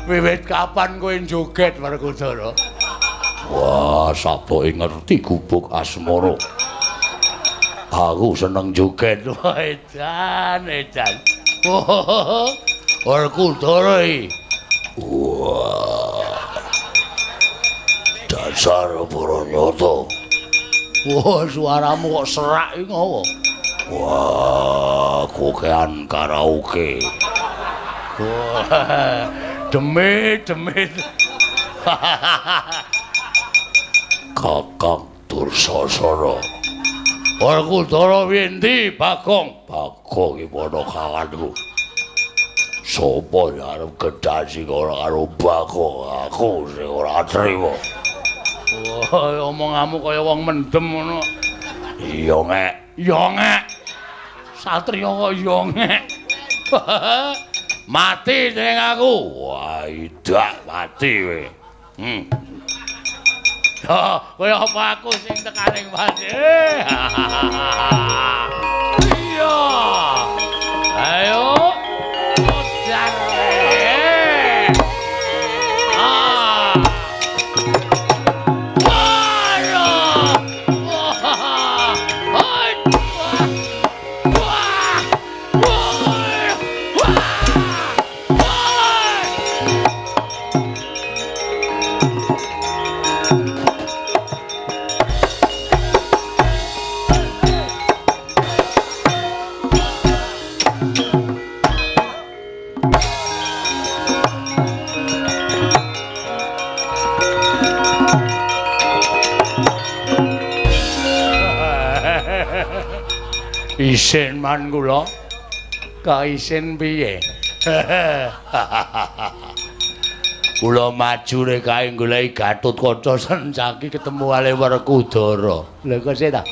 Wiwit kapan kowe joget Werkudara? Wah, sapoke ngerti gubuk asmara. Aku seneng joget. Edan. Oh, Werkudara iki. Wah. Dasar Bronyoto. Wah, suaramu kok serak iki ngopo? Wah, kokean karaoke. Wah, demit. Kakang Dursasana. Werkudara winti, Bagong? Bagong iki padha kawanku. Sopo arep gedasi karo Bagong? Aku sing ora trima. Wah, omonganmu kaya wong mendem ngono. Iya, Ngek. Satriya kok iya, Ngek. Mati ning aku. Wah, idak mati kowe. Kaya apa aku sing tekaning mati. Iya. Ayo. Ojar. Isin man kula. Ka isin piye? Kula maju rek kae goleki Gatotkaca Sancaki ketemu ale Werkudara. Lha kok sih ta?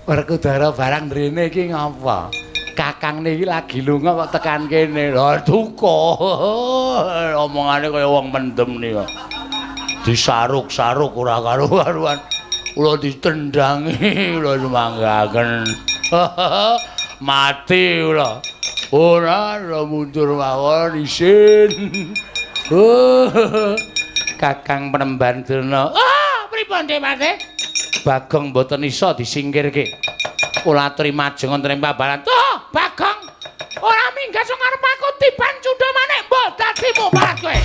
Werkudara barang mrene iki ngapa? Kakangne iki lagi lunga kok tekan kene. Lha duka. Omongane kaya wong mendem nika. Disaruk-saruk ora karo-karuan. Kula ditendangi, kula semanggaken. Mati kula. Ora mundur mawon isin. Kakang Penemban Durna. Pripun Dewate? Bagong mboten isa disingkirke. Kula aturi majeng wonten ing pabalan. Bagong ora minggat sing arep aku tiban cundha maneh mbok dadi muparat kowe.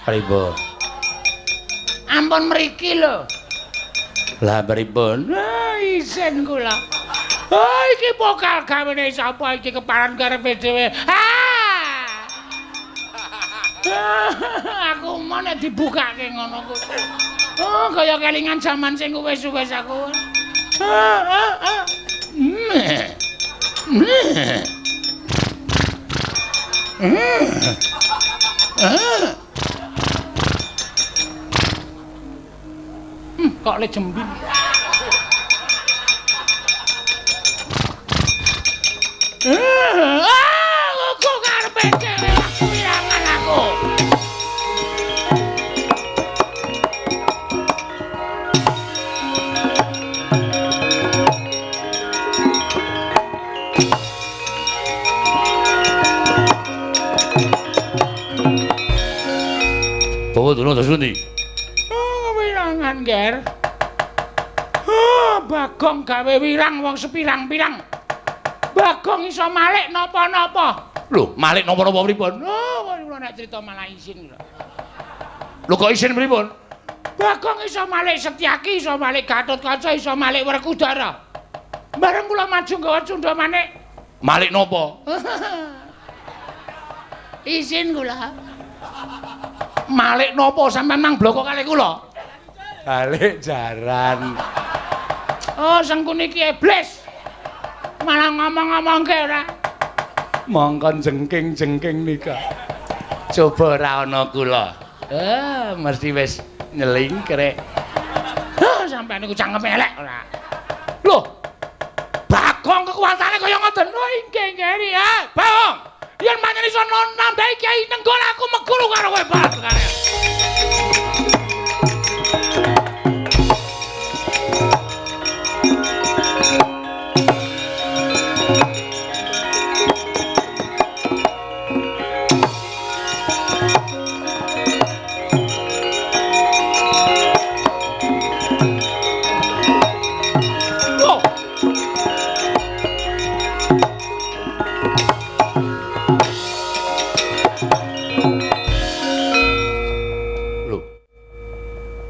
Pripun? Ampun mriki lho. Lah pripun? Isin kula. Iki pokal gawene sapa iki keparan karepe dhewe. Aku mau nek dibukake ngono kuwi. Kaya kelingan jaman sing wis-wis aku. Kok le jembin. Aku karepe dhewe wirangan aku. Bawa dulu tas pundi? Wirangan, Ger. Bagong gawe wirang wong sepirang-pirang. Bagong iso malik napa-napa. Lho, malik napa-napa pripun? Kula nek crita malah isin lho. Lho kok isin pripun? Bagong iso malik Setyaki, iso malik Gatotkaca, iso malik Werkudara. Bareng kula maju nggawa cundha manik. Malik napa? Isin kula. Malik napa sampean nang bloko kali kula? Balik jaran. Oh, sengkune iki iblis. Malah ngomong-ngomongke ora. Mongkon jengking-jengking nika. Coba ora ana kula. Mesti wis nyeling krek. Sampeyan niku cangkem elek ora. Loh. Bagong kekuatane kaya ngoten. Oh inggih nggih ya. Bagong. Yen manyen iso nambahi Kyai Nenggala aku meguru karo kowe banget sekalian.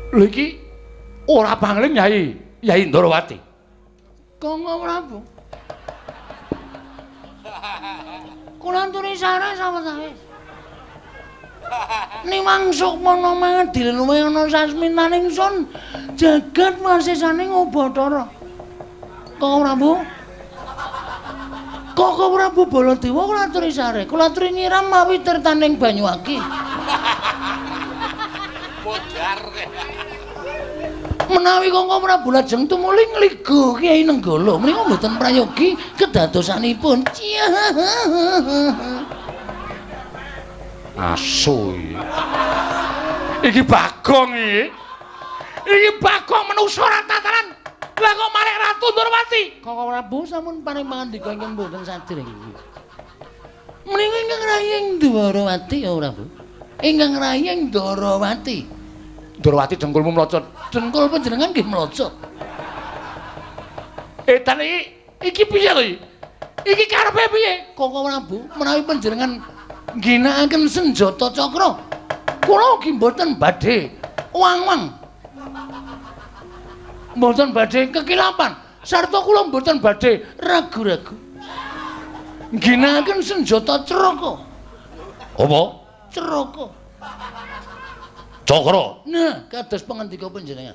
Lho iki ora bangling Yai Ndrawati. Kanggo Prabu. Kula aturi sareng sawetawis. Niwang sukmana mangadil luwih ana sasminaning sun jagat masesane Bathara. Kanggo Prabu. Kanggo Prabu Baladewa kula aturi sareng. Kula aturi nyiram mawi tirtaning Banyuwangi. Modar. Menawi Kanggo Prabu lajeng tumuli ngligo Kyai Nenggala menika mboten prayogi kedadosanipun. Asu iki Bagong iki. Iki Bagong menungso ora tatanan. Lah kok malah Ratu Ndrawati. Kanggo Prabu sampun paring pangandika ingkang mboten sadèrèng. Menika ingkang rayeng Ndrawati ya Prabu. Ingkang rayeng Ndrawati. Ndrawati dengkulmu mlocot. Dengkul panjenengan nggih mlocot. Edan iki piye to iki? Iki karepe piye? Kanggo Prabu, menawi panjenengan ngginakaken senjata cakra, kula ugi mboten badhe wang-wang. Mboten badhe kekilapan, sarta kula mboten badhe ragu-ragu. Ngginakaken senjata ceraka. Apa? Ceraka. Cakra. Nah, kados pangandika panjenengan.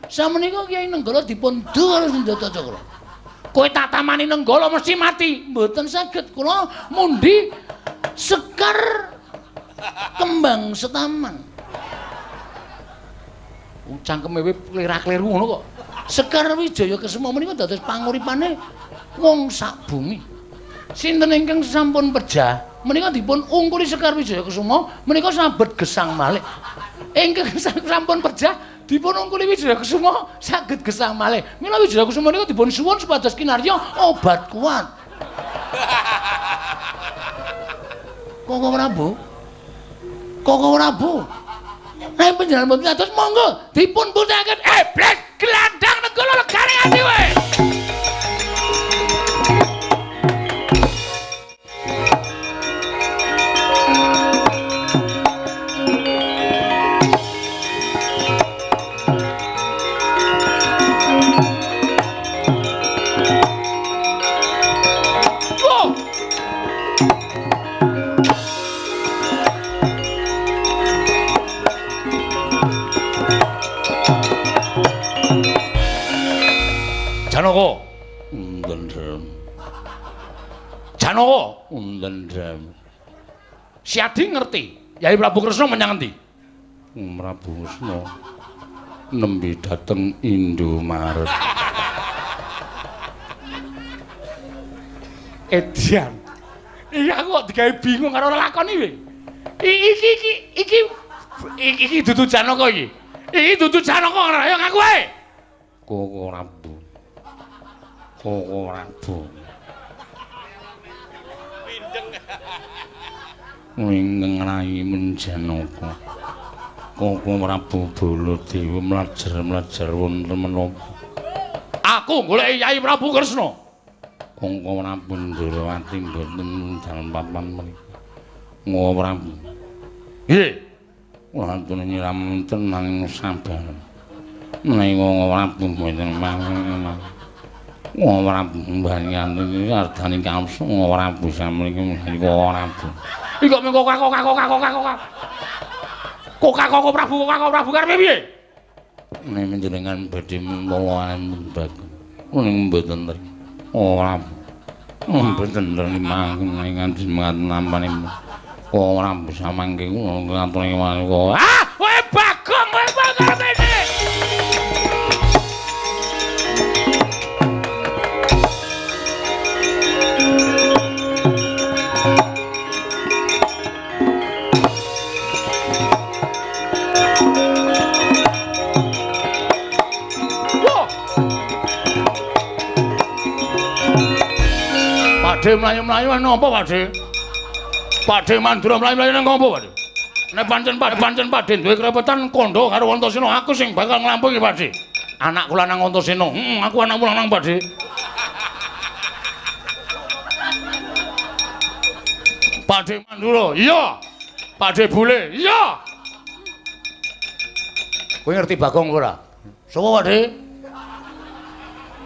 Samenika Kyai Nenggala dipun du karo senjata cakra. Kowe tatamani Nenggala mesti mati. Mboten saged kula mundi Sekar Kembang Setaman. Cangkeme we klirah-kliru ngono kok. Sekar Wijaya Kesuma menika dados panguripane wong sak bumi. Sinten ingkang sampun pejah menika dipun ungkuli Sekar Wijaya Kesuma menika sabet gesang malih. Ingkang sampun pejah dipun ungkuli Wijaya Kesuma saged gesang malih. Mila Wijaya Kesuma menika dipun suwun supados kinarya obat kuat. Kanggo Prabu. Kanggo Prabu. Nek panjenengan mboten atus monggo dipun puthaken iblis gelandang Nenggala legane ati wae. Janaka, undendrem. Janaka, undendrem. Siadi ngerti, Yai Prabu Kresna menyang endi? Prabu Kresna nembe dateng Indomaret. Edian. Iya aku kok digawe bingung karo lakon iki. Iki dudu Janaka iki. Iki dudu Janaka ora ya ngaku ae. Koko Prabu. Koko Prabu. Wingeng rai menjanaka. Koko Prabu Baladewa mlajar-mlajar wonten menapa? Aku goleki Yai Prabu Kresna. Koko Prabu Ndrawati mboten dalem papan mriki. Koko Prabu. Nggih. Kula aturi nyiram tenang sabar. Menawi Koko Prabu mboten mangke. Koko Prabu mbanian iki ardane kamsu Koko Prabu samriki Koko Prabu. Iki kok mengko Koko Prabu karepe piye? Nek panjenengan badhe mawa bagus. Ning mboten nriki. Ora. Mboten nriki mangke nganti semangat nampane. Kok ora bisa mangke ngaturi kok. Ah, kowe Bagong kowe kok ngene. Pakde mlayu-mlayu napa Pakde? Pakde Mandura mlayu-mlayu nang ngopo Pakde? Nek pancen Pakde duwe krepetan kandha karo Antasena, aku sing bakal nglampungi Pakde. Anak kula nang Antasena. Aku anakmu nang Pakde. Pakde Mandura, iya. Pakde Bule, iya. Kowe ngerti Bagong ora? Sapa Pakde?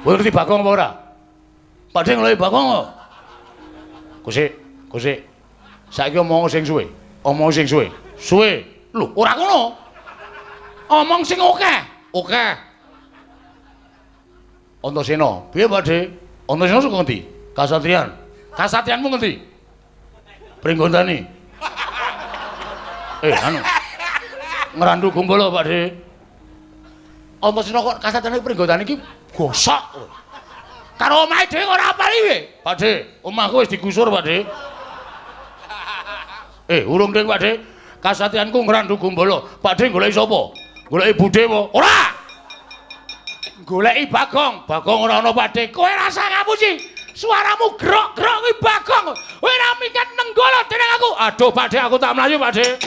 Kowe ngerti Bagong apa ora? Pakde ngelohi Bagong kok. Kusik. Saiki omong sing suwe. Omong sing suwe. Suwe. Lho, ora ngono. Omong sing akeh. Antasena, piye Pakde? Antasena saka ngendi? Kasatriyan. Kasatriyanmu ngendi? Pringgondani. Anu. Ngrandu Gumbala Pakde. Antasena kok kasatriyan Pringgondani iki gosok. Karo omahe dhewe ora apal iki. Pakde, omahku wis digusur, Pakde. Urung ding, Pakde. Kasatriyanku ngrandu Gumbala. Pakde goleki sapa? Goleki budhe apa? Ora. Goleki Bagong. Bagong ora ana, Pakde. Kowe rasa ngapusi. Suaramu grok-grok kuwi Bagong. Kowe ora minggat nenggala dening aku. Aduh, Pakde, aku tak mlayu, Pakde.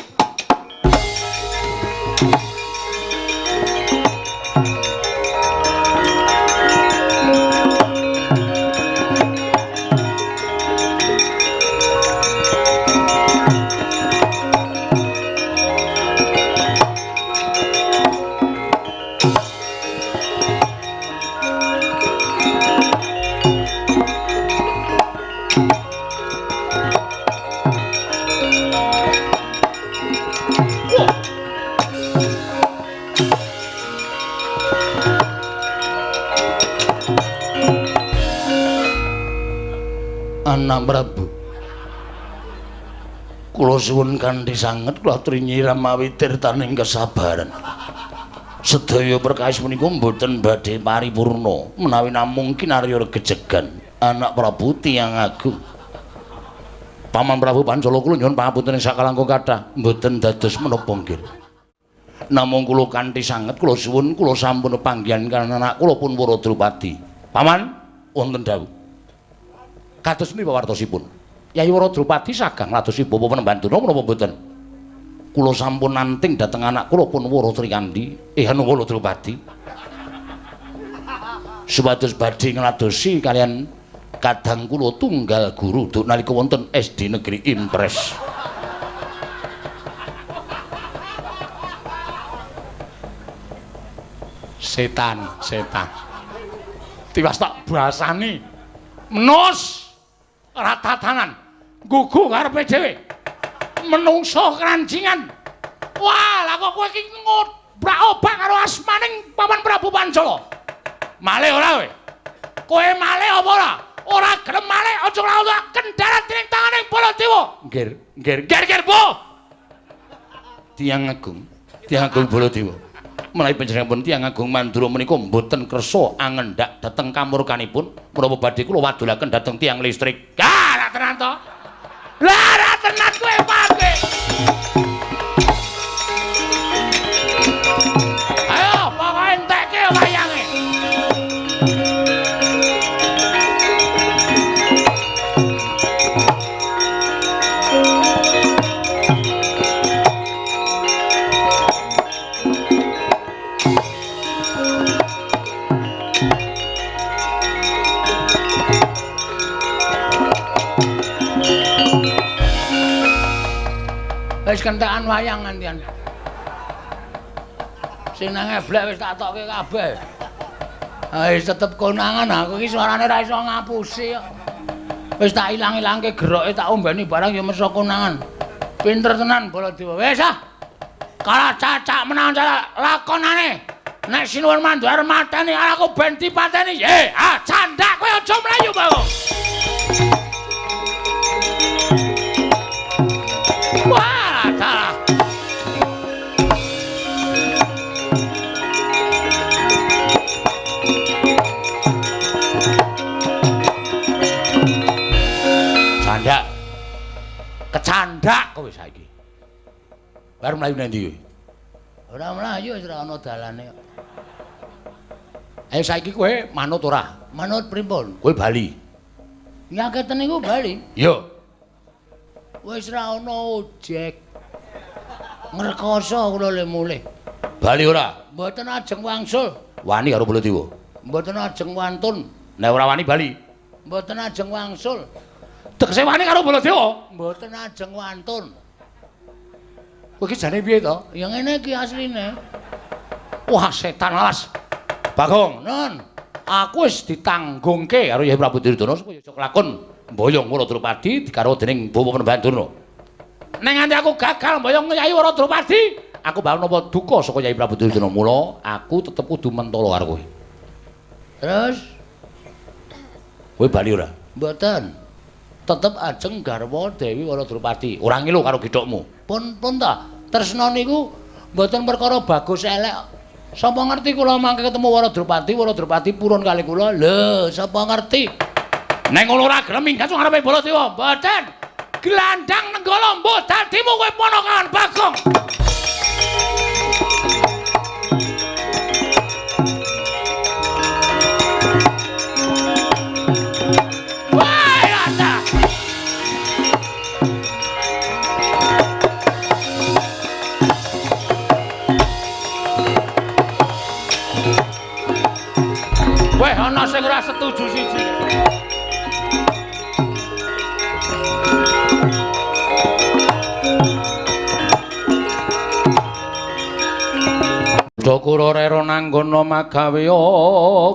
Anak Prabu, kula suwun kanthi sanget kula aturi nyiramawi tirtaning kesabaran. Sedaya perkawis menika mboten badhe paripurna menawi namung kinarya gejegan. Anak Prabu tiyang agung. Paman Prabu Pancala kula nyuwun pangapunten sakalangkung kathah mboten dados menapa nggih. Namung kula kanthi sanget kula suwun kula sampun panggihan kaliyan anak kula pun Waradrupadi. Paman wonten dawuh. Kados menika wartosipun. Yayi Waradrupadi sagang ladosi bapa Panembantuna menapa mboten? Kula sampun nanting dhateng anak kula pun Waratrikandi, anu Waradrupadi. Supados badhe ngladosi kalian kadang kula tunggal guru duk nalika wonten SD Negeri Impres. Setan. Tiwas tak basani. Menus ratatanan gugu karepe dhewe menungso kranjingan. Wah, lah kok kowe iki ngobrak-obrak karo asmaning Paman Prabu Pancala. Malih ora kowe? Kowe malih apa ora? Ora gelem malih aja nglawan kendaran dening tanganing Baladewa. Nggir, Bu. Tiyang Agung Baladewa. Menawi panjenenganipun tiyang agung Mandura menika mboten kersa angendhak dhateng kamurkanipun, menapa badhe kula wadulaken dhateng tiyang listrik. Lah tenan to? Lah tenan kowe pake. Ayo, pokoke entekke wayange. Wis kentekan wayang ngantian. Sing nang eblek wis tak tokke kabeh. Wis tetep konangan aku iki suarane ra iso ngapusi kok. Wis tak ilang-ilangke geroke tak ombeni barang ya mesa konangan. Pinter tenan Baladewa. Wis ah. Kalah cacak menawa cara lakonane. Nek sinuwun mandhar mateni aku ben dipateni. Candak kowe aja mlayu, Bang. Bar mlayu nang ndi? Ora mlayu wis ora ana dalane. Ayo saiki kowe manut ora? Manut pripun? Kowe bali. Nyaketen niku bali. Yo. Wis ra ana ojek. Ngrekoso kula le mulih. Bali ora? Mboten ajeng wangsul. Wani karo Baladewa. Mboten ajeng wantun. Nek ora wani bali. Mboten ajeng wangsul. Tegese wani karo Baladewa. Mboten ajeng wantun. Kowe iki jane piye to? Ya ngene iki asline. Wah, setan alas. Bagong, Nun, aku wis ditanggungke karo Yai Prabu Duryudana supaya aja kelakon mboyong Waradrupadi dikaro dening Bawa Penembahan Durna. Nek nganti aku gagal mboyong Yai Waradrupadi, aku bakal nampa duka saka Yai Prabu Duryudana. Mula aku tetep kudu mentala karo kowe. terus Kowe bali ora? mboten. Tetep ajeng garwa Dewi Waradrupadi. Ora ngilu karo gedhokmu. Pun ta, tresna niku mboten perkara bagus elek. Sapa ngerti kula mangke ketemu Waradrupadi purun kali kula. Lho, sapa ngerti? Nek ngono ora gelem minggat sing ngarepe Baladewa. Mboten. Glandang Nenggala mbuh dadimu kowe ponakan Bagong. Weh, ana sing ora setuju siji. Dokura rera nanggana magawe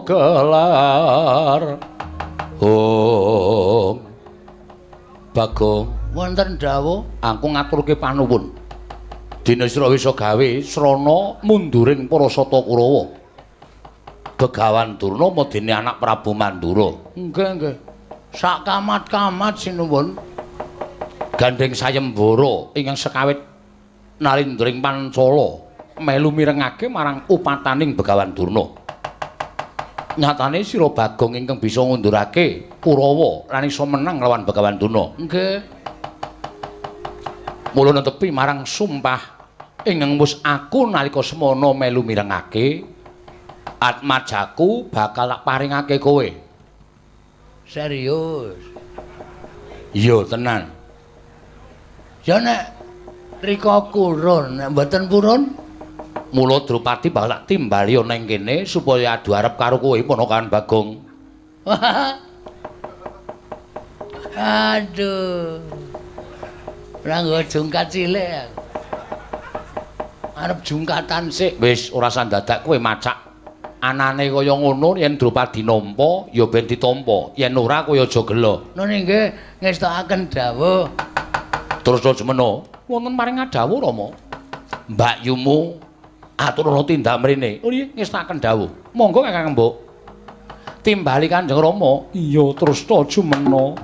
gelar. Oh. Bagong, Wonten dawuh, aku ngaturke panuwun. Dina sira wisa gawe srana munduring para Sata Kurawa. Begawan Durna medene anak Prabu Mandura. nggih. Sak kamat-kamat sinuwun. Gandeng sayembara ingkang sekawit nalindring Pancala melu mirengake marang upataning Begawan Durna. Nyatane sira Bagong ingkang bisa ngundurake Kurawa lan iso menang lawan Begawan Durna. Nggih. Mula netepi marang sumpah ingkang wis aku nalika semana melu mirengake atmajaku bakal tak paringake kowe. Serius. Iya tenan. Ya nek rika kurun, nek mboten purun, Mula Drupadi bakal tak timbali ana ing kene supaya adu arep karo kowe ponakan Bagong. aduh. Ora nggo jungkat cilik. Arep jungkatan sik. Wis ora sandadak kowe macak. Anane kaya ngono yen Drupadi nampa ya ben ditampa, yen ora kaya aja gelo. Nun nggih ngestakaken dawuh. Terus semeno wonten maring dawuh Rama. Mbak Yumu aturana tindak mrene. Oh nggih ngestakaken dawuh. Monggo Kakang Mbok. Timbali Kanjeng Rama. Iya terus semeno.